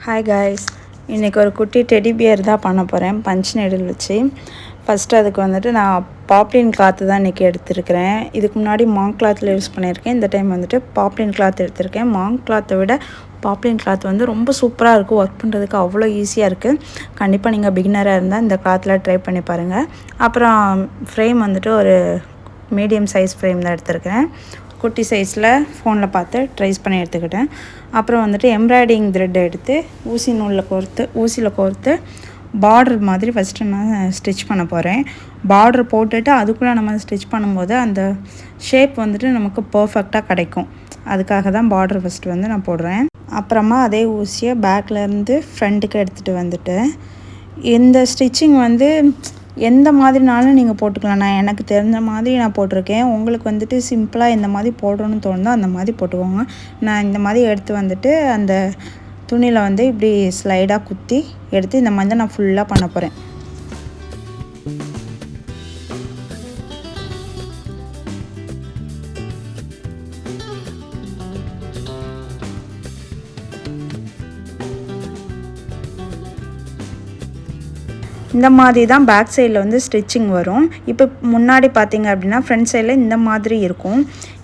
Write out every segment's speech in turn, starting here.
Hi guys, இன்றைக்கி ஒரு குட்டி டெடி பியர் தான் பண்ண போகிறேன் பஞ்ச் நீடில் வச்சு. ஃபஸ்ட்டு அதுக்கு வந்துட்டு நான் பாப்ளின் கிளாத்து தான் இன்றைக்கி எடுத்துருக்கிறேன். இதுக்கு முன்னாடி மாங்க் கிளாத்தில் யூஸ் பண்ணியிருக்கேன். இந்த டைம் வந்துட்டு பாப்ளின் கிளாத் எடுத்திருக்கேன். மாங்க் கிளாத்தை விட பாப்ளின் கிளாத் வந்து ரொம்ப சூப்பராக இருக்குது. ஒர்க் பண்ணுறதுக்கு அவ்வளோ ஈஸியாக இருக்குது. கண்டிப்பாக நீங்கள் பிகினராக இருந்தால் இந்த கிளாத்தில் ட்ரை பண்ணி பாருங்கள். அப்புறம் ஃப்ரேம் வந்துட்டு ஒரு மீடியம் சைஸ் ஃப்ரேம் தான் எடுத்திருக்கிறேன். குட்டி சைஸில் ஃபோனில் பார்த்து ட்ரைஸ் பண்ணி எடுத்துக்கிட்டேன். அப்புறம் வந்துட்டு எம்ப்ராய்டிங் த்ரெட் எடுத்து ஊசியில் கோர்த்து பார்டர் மாதிரி ஃபஸ்ட்டு நான் ஸ்டிச் பண்ண போகிறேன். பார்டர் போட்டுட்டு அதுக்குள்ளே நம்ம ஸ்டிச் பண்ணும்போது அந்த ஷேப் வந்துட்டு நமக்கு பர்ஃபெக்டாக கிடைக்கும். அதுக்காக தான் பார்டர் ஃபஸ்ட்டு வந்து நான் போடுறேன். அப்புறமா அதே ஊசியை பேக்லேருந்து ஃப்ரண்ட்டுக்கு எடுத்துகிட்டு வந்துட்டு இந்த ஸ்டிச்சிங் வந்து எந்த மாதிரினாலும் நீங்கள் போட்டுக்கலாம். நான் எனக்கு தெரிஞ்ச மாதிரி நான் போட்டிருக்கேன். உங்களுக்கு வந்துட்டு சிம்பிளாக எந்த மாதிரி போடணும்னு தோணுதோ அந்த மாதிரி போட்டுக்கோங்க. நான் இந்த மாதிரி எடுத்து வந்துட்டு அந்த துணியில் வந்து இப்படி ஸ்லைடாக குத்தி எடுத்து இந்த மாதிரி தான் நான் ஃபுல்லாக பண்ண போகிறேன். இந்த மாதிரி தான் பேக் சைடில் வந்து ஸ்டிச்சிங் வரும். இப்போ முன்னாடி பார்த்தீங்க அப்படின்னா ஃப்ரண்ட் சைடில் இந்த மாதிரி இருக்கும்.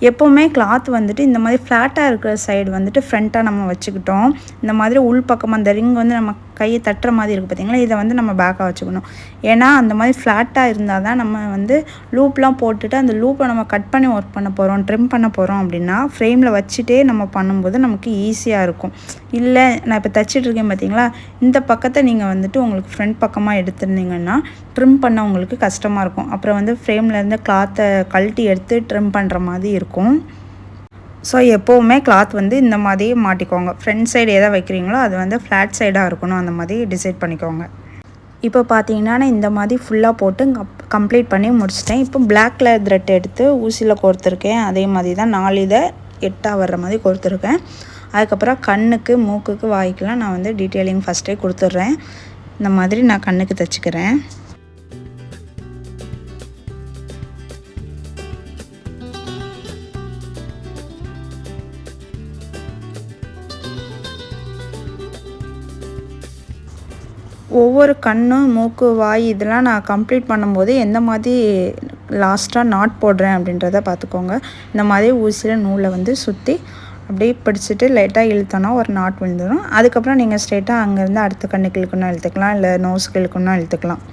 எப்போவுமே கிளாத் வந்துட்டு இந்த மாதிரி ஃப்ளாட்டாக இருக்கிற சைடு வந்துட்டு ஃப்ரண்ட்டாக நம்ம வச்சுக்கிட்டோம். இந்த மாதிரி உள் பக்கமாக அந்த ரிங் வந்து நம்ம கையை தட்டுற மாதிரி இருக்குது பார்த்திங்களா, இதை வந்து நம்ம பேக்காக வச்சுக்கணும். ஏன்னா அந்த மாதிரி ஃப்ளாட்டாக இருந்தால் தான் நம்ம வந்து லூப்லாம் போட்டுட்டு அந்த லூப்பை நம்ம கட் பண்ணி ஒர்க் பண்ண போகிறோம், ட்ரிம் பண்ண போகிறோம் அப்படின்னா ஃப்ரேமில் வச்சுட்டே நம்ம பண்ணும்போது நமக்கு ஈஸியாக இருக்கும். இல்லை நான் இப்போ தைச்சிட்ருக்கேன் பார்த்திங்களா, இந்த பக்கத்தை நீங்கள் வந்துட்டு உங்களுக்கு ஃப்ரண்ட் பக்கமாக எடுத்துருந்தீங்கன்னா ட்ரிம் பண்ண உங்களுக்கு கஷ்டமாக இருக்கும். அப்புறம் வந்து ஃப்ரேம்லேருந்து கிளாத்தை கழட்டி எடுத்து ட்ரிம் பண்ணுற மாதிரி இருக்கும். ஸோ எப்போவுமே கிளாத் வந்து இந்த மாதிரி மாட்டிக்கோங்க. ஃப்ரண்ட் சைடு எதை வைக்கிறீங்களோ அது வந்து ஃப்ளாட் சைடாக இருக்கணும், அந்த மாதிரி டிசைட் பண்ணிக்கோங்க. இப்போ பார்த்தீங்கன்னா நான் இந்த மாதிரி ஃபுல்லாக போட்டு கம்ப்ளீட் பண்ணி முடிச்சிட்டேன். இப்போ பிளாக் கலர் த்ரெட் எடுத்து ஊசியில் கோர்த்துருக்கேன். அதே மாதிரி தான் 4 இதை 8 வர்ற மாதிரி கோர்த்துருக்கேன். அதுக்கப்புறம் கண்ணுக்கு, மூக்குக்கு, வாய்க்கெலாம் நான் வந்து டீட்டெயிலிங் ஃபஸ்ட்டே கொடுத்துட்றேன். இந்த மாதிரி நான் கண்ணுக்கு தைச்சிக்கிறேன். ஒவ்வொரு கண்ணு, மூக்கு, வாய் இதெல்லாம் நான் கம்ப்ளீட் பண்ணும்போது எந்த மாதிரி லாஸ்ட்டாக நாட் போடுறேன் அப்படின்றத பார்த்துக்கோங்க. இந்த மாதிரி ஊசியில் நூலை வந்து சுற்றி அப்படியே பிடிச்சிட்டு லைட்டாக இழுத்தோன்னா ஒரு நாட் விழுந்துடும். அதுக்கப்புறம் நீங்கள் ஸ்ட்ரெயிட்டாக அங்கேருந்து அடுத்த கண்ணுக்கு இழுக்கணும் இழுத்துக்கலாம், இல்லை நோஸுக்கு இழுக்கணும் இழுத்துக்கலாம்.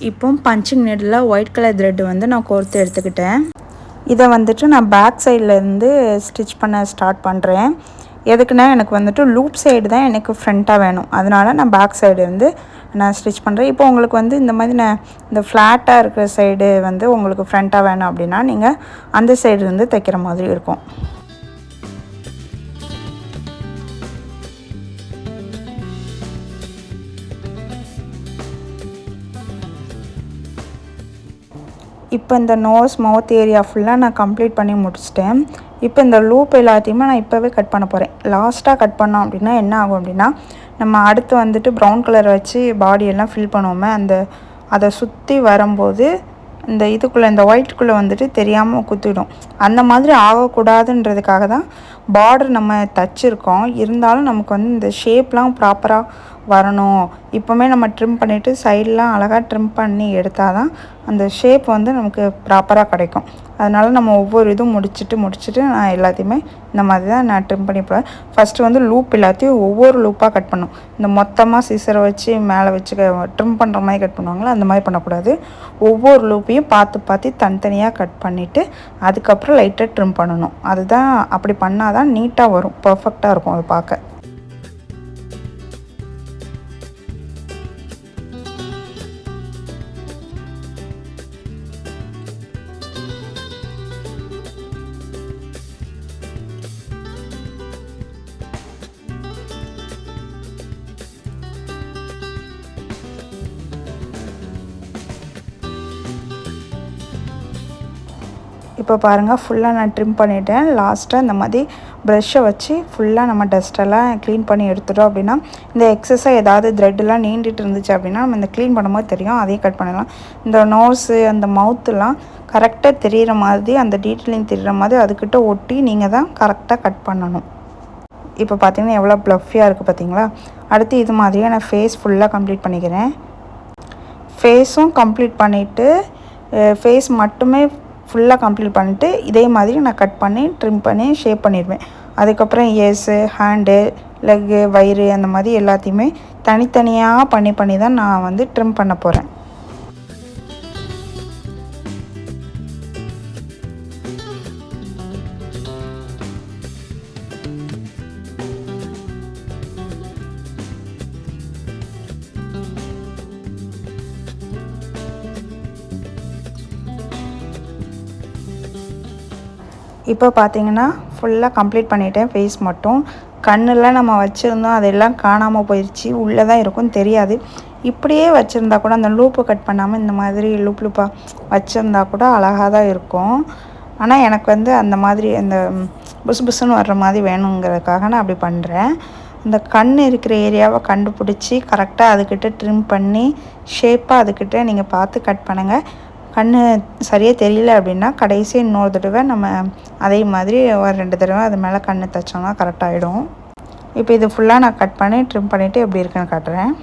இப்போ punching needle white colour thread வந்து நான் கோர்த்து எடுத்துக்கிட்டேன். இதை வந்துட்டு நான் பேக் சைட்லேருந்து ஸ்டிச் பண்ண ஸ்டார்ட் பண்ணுறேன். எதுக்குன்னா எனக்கு வந்துட்டு லூப் சைடு தான் எனக்கு ஃப்ரண்ட்டாக வேணும். அதனால் நான் பேக் சைடு வந்து நான் ஸ்டிச் பண்ணுறேன். இப்போ உங்களுக்கு வந்து இந்த மாதிரி நான் இந்த ஃப்ளாட்டாக இருக்கிற சைடு வந்து உங்களுக்கு ஃப்ரண்ட்டாக வேணும் அப்படின்னா நீங்கள் அந்த சைடு இருந்து தைக்கிற மாதிரி இருக்கும். இப்போ இந்த நோஸ், மவுத் ஏரியா ஃபுல்லாக நான் கம்ப்ளீட் பண்ணி முடிச்சிட்டேன். இப்போ இந்த லூப் எல்லாத்தையுமே நான் இப்போவே கட் பண்ண போகிறேன். லாஸ்ட்டாக கட் பண்ணோம் அப்படின்னா என்ன ஆகும் அப்படின்னா, நம்ம அடுத்து வந்துட்டு ப்ரௌன் கலர் வச்சு பாடியெல்லாம் ஃபில் பண்ணுவோமே, அதை சுற்றி வரும்போது இந்த ஒயிட்டுக்குள்ளே வந்துட்டு தெரியாமல் குத்திடும். அந்த மாதிரி ஆகக்கூடாதுன்றதுக்காக தான் பார்டர் நம்ம தச்சுருக்கோம். இருந்தாலும் நமக்கு வந்து இந்த ஷேப்லாம் ப்ராப்பராக வரணும். இப்போவுமே நம்ம ட்ரிம் பண்ணிவிட்டு சைடெலாம் அழகாக ட்ரிம் பண்ணி எடுத்தால் தான் அந்த ஷேப் வந்து நமக்கு ப்ராப்பராக கிடைக்கும். அதனால் நம்ம ஒவ்வொரு இதுவும் முடிச்சுட்டு நான் எல்லாத்தையுமே இந்த மாதிரி தான் நான் ட்ரிம் பண்ணி போவேன். ஃபஸ்ட்டு வந்து லூப் எல்லாத்தையும் ஒவ்வொரு லூப்பாக கட் பண்ணணும். இந்த மொத்தமாக சிசரை வச்சு மேலே வச்சு ட்ரிம் பண்ணுற மாதிரி கட் பண்ணுவாங்களோ அந்த மாதிரி பண்ணக்கூடாது. ஒவ்வொரு லூப்பையும் பார்த்து தனித்தனியாக கட் பண்ணிவிட்டு அதுக்கப்புறம் லைட்டாக ட்ரிம் பண்ணணும். அதுதான் அப்படி பண்ணால் தான் நீட்டாக வரும், பர்ஃபெக்டாக இருக்கும் அது பார்க்க. இப்போ பாருங்கள் ஃபுல்லாக நான் ட்ரிம் பண்ணிவிட்டேன். லாஸ்ட்டாக இந்த மாதிரி ப்ரஷ்ஷை வச்சு ஃபுல்லாக நம்ம டஸ்ட்டெல்லாம் க்ளீன் பண்ணி எடுத்துட்டோம் அப்படின்னா, இந்த எக்ஸஸாக ஏதாவது த்ரெட்டெலாம் நீண்டுட்டு இருந்துச்சு அப்படின்னா நம்ம இந்த க்ளீன் பண்ணும்போது தெரியும், அதையும் கட் பண்ணிடலாம். இந்த நோஸு அந்த மவுத்துலாம் கரெக்டாக தெரிகிற மாதிரி, அந்த டீட்டெயிலிங் தெரிகிற மாதிரி அதுக்கிட்ட ஒட்டி நீங்கள் தான் கரெக்டாக கட் பண்ணணும். இப்போ பார்த்தீங்கன்னா எவ்வளோ ப்ளஃபியாக இருக்குது பார்த்தீங்களா. அடுத்து இது மாதிரியே நான் ஃபேஸ் ஃபுல்லாக கம்ப்ளீட் பண்ணிக்கிறேன். ஃபேஸும் கம்ப்ளீட் பண்ணிவிட்டு ஃபேஸ் மட்டுமே ஃபுல்லாக கம்ப்ளீட் பண்ணிவிட்டு இதே மாதிரி நான் கட் பண்ணி ட்ரிம் பண்ணி ஷேப் பண்ணிடுவேன். அதுக்கப்புறம் இயர்ஸு, ஹேண்டு, லெக்கு, வயிறு அந்த மாதிரி எல்லாத்தையுமே தனித்தனியாக பண்ணி தான் நான் வந்து ட்ரிம் பண்ண போகிறேன். இப்போ பார்த்தீங்கன்னா ஃபுல்லாக கம்ப்ளீட் பண்ணிவிட்டேன். ஃபேஸ் மட்டும். கண்ணெல்லாம் நம்ம வச்சுருந்தோம், அதெல்லாம் காணாமல் போயிடுச்சு. உள்ளே தான் இருக்கும், தெரியாது. இப்படியே வச்சுருந்தா கூட அந்த லூப்பு கட் பண்ணாமல் இந்த மாதிரி லூப்பாக வச்சுருந்தா கூட அழகாக தான் இருக்கும். ஆனால் எனக்கு வந்து அந்த மாதிரி அந்த புசு புசுன்னு வர்ற மாதிரி வேணுங்கிறதுக்காக நான் அப்படி பண்ணுறேன். இந்த கண் இருக்கிற ஏரியாவை கண்டுபிடிச்சி கரெக்டாக அதுக்கிட்ட ட்ரிம் பண்ணி ஷேப்பாக அதுக்கிட்ட நீங்கள் பார்த்து கட் பண்ணுங்கள். கண் சரியாக தெரியல அப்படின்னா கடைசி இன்னொரு தடவை நம்ம அதே மாதிரி ஒரு 2 தடவை அது மேலே கண் தைச்சோம்னா கரெக்டாகிடும். இப்போ இது ஃபுல்லாக நான் கட் பண்ணி ட்ரிம் பண்ணிவிட்டு எப்படி இருக்குன்னு காட்டுறேன்.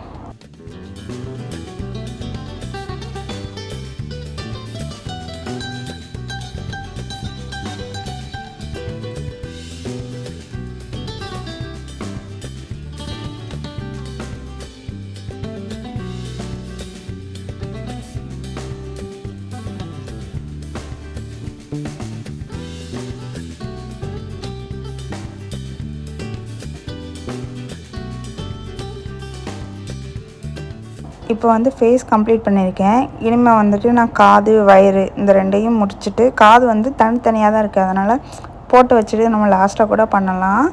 இப்போ வந்து ஃபேஸ் கம்ப்ளீட் பண்ணியிருக்கேன். இனிமேல் வந்துட்டு நான் காது, வயிறு இந்த 2யும் முடிச்சுட்டு, காது வந்து தனித்தனியாக தான் இருக்குது, அதனால் போட்டு வச்சுட்டு நம்ம லாஸ்ட்டாக கூட பண்ணலாம்.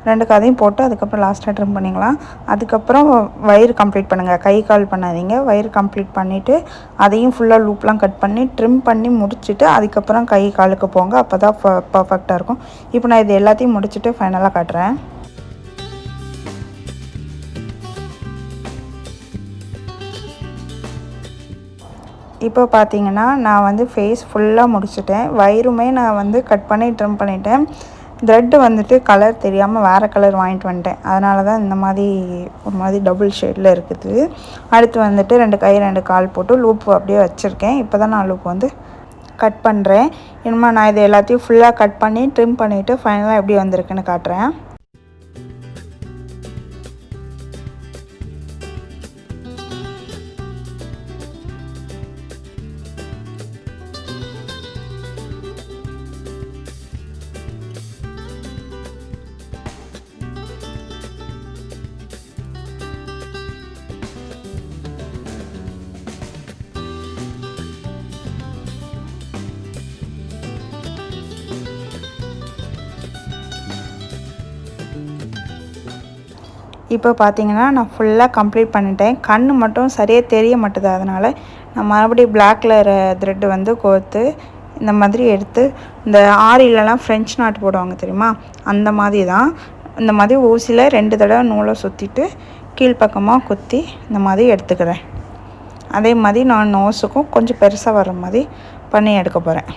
2 காதையும் போட்டு அதுக்கப்புறம் லாஸ்ட்டாக ட்ரிம் பண்ணிக்கலாம். அதுக்கப்புறம் வயிறு கம்ப்ளீட் பண்ணுங்கள், கை கால் பண்ணாதீங்க. வயிறு கம்ப்ளீட் பண்ணிவிட்டு அதையும் ஃபுல்லாக லூப்லாம் கட் பண்ணி ட்ரிம் பண்ணி முடிச்சுட்டு அதுக்கப்புறம் கை காலுக்கு போங்க, அப்போ தான் பர்ஃபெக்டாக இருக்கும். இப்போ நான் இது எல்லாத்தையும் முடிச்சுட்டு ஃபைனலாக காட்டுறேன். இப்போ பார்த்தீங்கன்னா நான் வந்து ஃபேஸ் ஃபுல்லாக முடிச்சுட்டேன். வயிறுமே நான் வந்து கட் பண்ணி ட்ரிம் பண்ணிட்டேன். த்ரெட்டு வந்துட்டு கலர் தெரியாமல் வேறு கலர் வாங்கிட்டு வந்துட்டேன். அதனால தான் இந்த மாதிரி ஒரு மாதிரி டபுள் ஷேடில் இருக்குது. அடுத்து வந்துட்டு 2 கை 2 கால் போட்டு லூப் அப்படியே வச்சுருக்கேன். இப்போ தான் நான் லூப் வந்து கட் பண்ணுறேன். இனிமேல் நான் இது எல்லாத்தையும் ஃபுல்லாக கட் பண்ணி ட்ரிம் பண்ணிவிட்டு ஃபைனலாக எப்படி வந்திருக்குன்னு காட்டுறேன். இப்போ பார்த்தீங்கன்னா நான் ஃபுல்லாக கம்ப்ளீட் பண்ணிட்டேன். கண் மட்டும் சரியாக தெரிய மாட்டுது, அதனால் நான் மறுபடியும் பிளாக் கலர் த்ரெட்டு வந்து கோர்த்து இந்த மாதிரி எடுத்து, இந்த ஆரிலலாம் ஃப்ரெஞ்ச் நாட் போடுவாங்க தெரியுமா, அந்த மாதிரி தான். இந்த மாதிரி ஊசியில் 2 தடவை நூலை சுற்றிட்டு கீழ்ப்பக்கமாக குத்தி இந்த மாதிரி எடுத்துக்கிறேன். அதே மாதிரி நான் நோஸுக்கும் கொஞ்சம் பெருசாக வர மாதிரி பண்ணி எடுக்க போகிறேன்.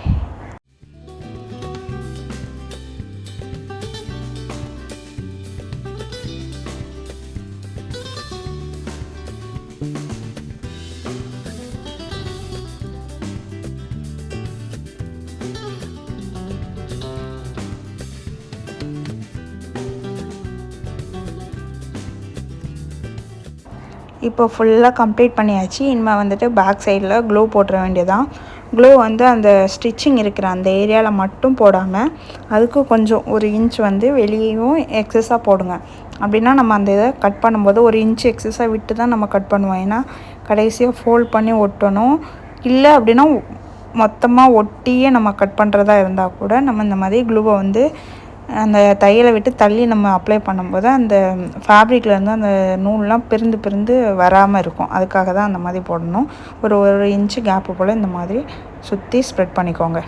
இப்போ ஃபுல்லாக கம்ப்ளீட் பண்ணியாச்சு. இனிமேல் வந்துட்டு பேக் சைடில் க்ளூ போட்டுற வேண்டியதான். க்ளூ வந்து அந்த ஸ்டிச்சிங் இருக்கிற அந்த ஏரியாவில் மட்டும் போடாமல் அதுக்கு கொஞ்சம் 1 இன்ச் வந்து வெளியேயும் எக்ஸஸாக போடுங்க. அப்படின்னா நம்ம அந்த இதை கட் பண்ணும்போது 1 இன்ச் எக்ஸஸாக விட்டு தான் நம்ம கட் பண்ணுவோம். ஏன்னா கடைசியாக ஃபோல்ட் பண்ணி ஒட்டணும். இல்லை அப்படின்னா மொத்தமாக ஒட்டியே நம்ம கட் பண்ணுறதா இருந்தால் கூட நம்ம இந்த மாதிரி க்ளூவை வந்து அந்த தையலை விட்டு தள்ளி நம்ம அப்ளை பண்ணும்போது அந்த ஃபேப்ரிக்லேருந்து அந்த நூல்லாம் பிரிந்து வராமல் இருக்கும். அதுக்காக தான் அந்த மாதிரி போடணும். ஒரு 1 இன்ச்சு கேப்பு போல் இந்த மாதிரி சுற்றி ஸ்ப்ரெட் பண்ணிக்கோங்க.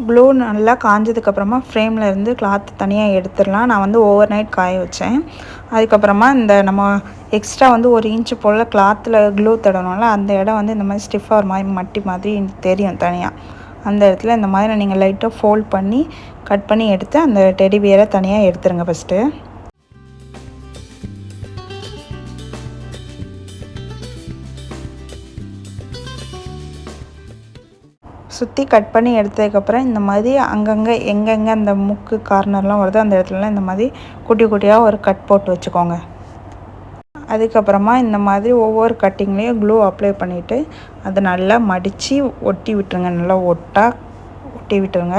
க்ளூ நல்லா காஞ்சதுக்கப்புறமா ஃப்ரேமில் இருந்து கிளாத் தனியாக எடுத்துடலாம். நான் வந்து ஓவர் நைட் காய வச்சேன். அதுக்கப்புறமா இந்த நம்ம எக்ஸ்ட்ரா வந்து 1 இன்ச்சு போல் கிளாத்தில் க்ளூ தடணும்ல, அந்த இடம் வந்து இந்த மாதிரி ஸ்டிஃபாக ஒரு மாதிரி மட்டி மாதிரி தெரியும் தனியாக. அந்த இடத்துல இந்த மாதிரி நீங்கள் லைட்டாக ஃபோல்ட் பண்ணி கட் பண்ணி எடுத்து அந்த டெடி பியரை தனியாக எடுத்துருங்க ஃபஸ்ட்டு. சுற்றி கட் பண்ணி எடுத்ததுக்கப்புறம் இந்த மாதிரி அங்கங்கே எங்கெங்கே அந்த முக்கு கார்னர்லாம் வருதோ அந்த இடத்துலலாம் இந்த மாதிரி குட்டி குட்டியாக ஒரு கட் போட்டு வச்சுக்கோங்க. அதுக்கப்புறமா இந்த மாதிரி ஒவ்வொரு கட்டிங்லேயும் க்ளூ அப்ளை பண்ணிவிட்டு அதை நல்லா மடித்து ஒட்டி விட்டுருங்க. நல்லா ஒட்டி விட்டுருங்க.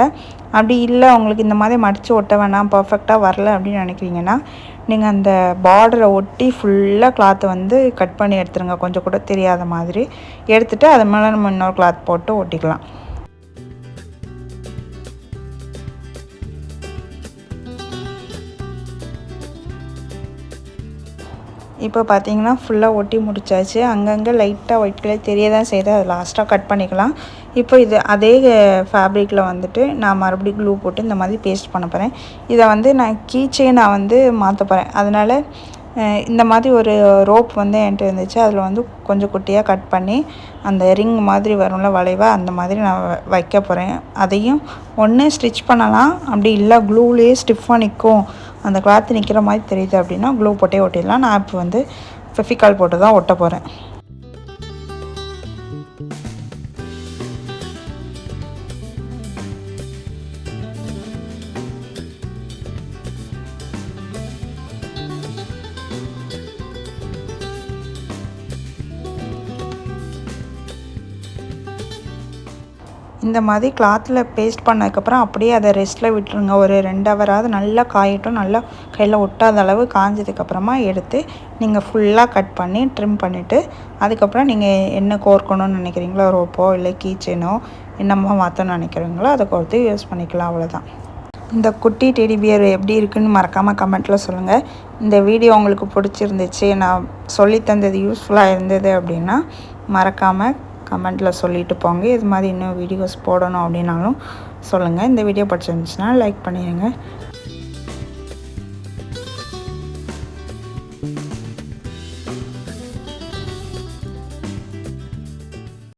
அப்படி இல்லை உங்களுக்கு இந்த மாதிரி மடித்து ஒட்ட வேணாம், பர்ஃபெக்டாக வரல அப்படின்னு நினைக்கிறீங்கன்னா நீங்கள் அந்த பார்டரை ஒட்டி ஃபுல்லாக கிளாத்தை வந்து கட் பண்ணி எடுத்துருங்க. கொஞ்சம் கூட தெரியாத மாதிரி எடுத்துகிட்டு அது மேலே நம்ம இன்னொரு கிளாத் போட்டு ஒட்டிக்கலாம். இப்போ பார்த்தீங்கன்னா ஃபுல்லாக ஒட்டி முடிச்சாச்சு. அங்கங்கே லைட்டாக ஒயிட் கலர் தெரிய தான் செய்யுது, அது லாஸ்ட்டாக கட் பண்ணிக்கலாம். இப்போ இது அதே ஃபேப்ரிக்கில் வந்துட்டு நான் மறுபடியும் க்ளூ போட்டு இந்த மாதிரி பேஸ்ட் பண்ண போகிறேன். இதை வந்து நான் கீ செயின் நான் வந்து மாற்ற போகிறேன். அதனால் இந்த மாதிரி ஒரு ரோப் வந்து என்கிட்ட இருந்துச்சு. அதில் வந்து கொஞ்சம் குட்டியாக கட் பண்ணி அந்த ரிங் மாதிரி வரும்ல வளைவாக, அந்த மாதிரி நான் வைக்க போகிறேன். அதையும் ஒன்று ஸ்டிச் பண்ணலாம், அப்படி இல்லை க்ளூலேயே ஸ்டிஃபாக நிற்கும், அந்த கிளாத்து நிற்கிற மாதிரி தெரியுது அப்படின்னா க்ளூ போட்டே ஒட்டிடலாம். நான் இப்போ வந்து ஃபெவிகால் போட்டு தான் ஒட்ட போகிறேன். இந்த மாதிரி கிளாத்தில் பேஸ்ட் பண்ணதுக்கப்புறம் அப்படியே அதை ரெஸ்ட்டில் விட்டுருங்க. ஒரு 2 ஹவராவது நல்லா காயட்டும். நல்லா கையில் ஒட்டாத அளவு காஞ்சதுக்கப்புறமா எடுத்து நீங்கள் ஃபுல்லாக கட் பண்ணி ட்ரிம் பண்ணிவிட்டு அதுக்கப்புறம் நீங்கள் என்ன கோர்க்கணும்னு நினைக்கிறீங்களோ, ரோப்போ இல்லை கீ செயினோ என்னமோ மாற்றணும்னு நினைக்கிறீங்களோ அதை கோர்த்து யூஸ் பண்ணிக்கலாம். அவ்வளோதான். இந்த குட்டி டெடி பியர் எப்படி இருக்குதுன்னு மறக்காமல் கமெண்ட்டில் சொல்லுங்கள். இந்த வீடியோ உங்களுக்கு பிடிச்சிருந்துச்சு, நான் சொல்லி தந்தது யூஸ்ஃபுல்லாக இருந்தது அப்படின்னா மறக்காமல் கமெண்ட்டில் சொல்லிட்டு போங்க. இது மாதிரி இன்னும் வீடியோஸ் போடணும் அப்படின்னாலும் சொல்லுங்கள். இந்த வீடியோ பிடிச்சிருந்துச்சுன்னா லைக் பண்ணிடுங்க.